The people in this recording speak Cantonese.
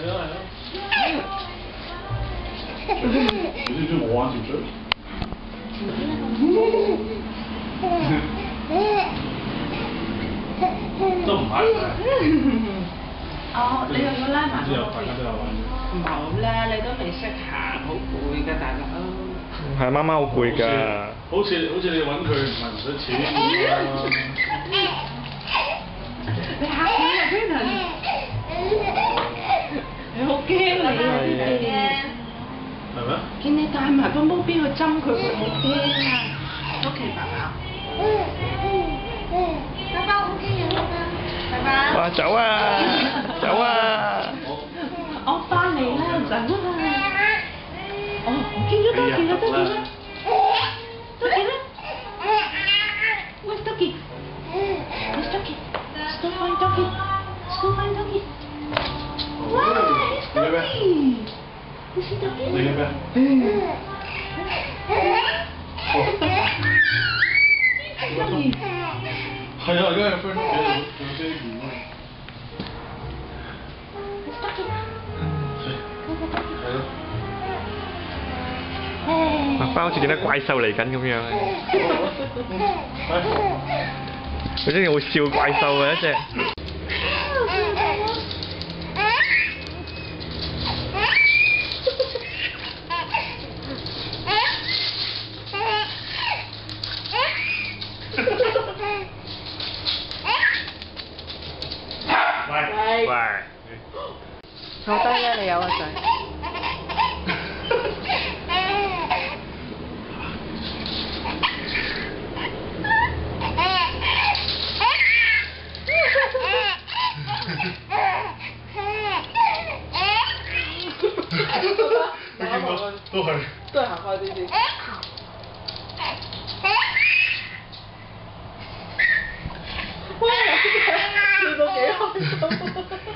係啊係啊。你知唔知我玩潛水？都唔係。哦，你又要拉埋之後大家都有玩嘅。冇啦，你都未識行，好攰㗎大佬。係媽媽好攰㗎。好似你揾佢唔係唔使錢咁啊！你嚇死啊 Peter！你好驚你係咩？見你帶埋個毛邊去針佢，佢好驚啊！都奇爸爸。爸爸好驚啊！爸爸。哇！走啊！走啊！我翻嚟啦，走啊！哦，見咗多見啦，多見啦，多見啦。喂，Doggy，Where's Doggy？So fine, Doggy. So fine, Doggy. Wow, it's Doggy. You see Doggy? 你嘅咩？Doggy. 係啊，而家有 friend 屋企做 baby 啊。係咯。爸爸好似見到怪獸嚟緊咁樣。佢真係會笑怪獸嘅一隻。喂。喂。坐低啦，你有個仔。都係行開啲先。哇！笑到幾開心。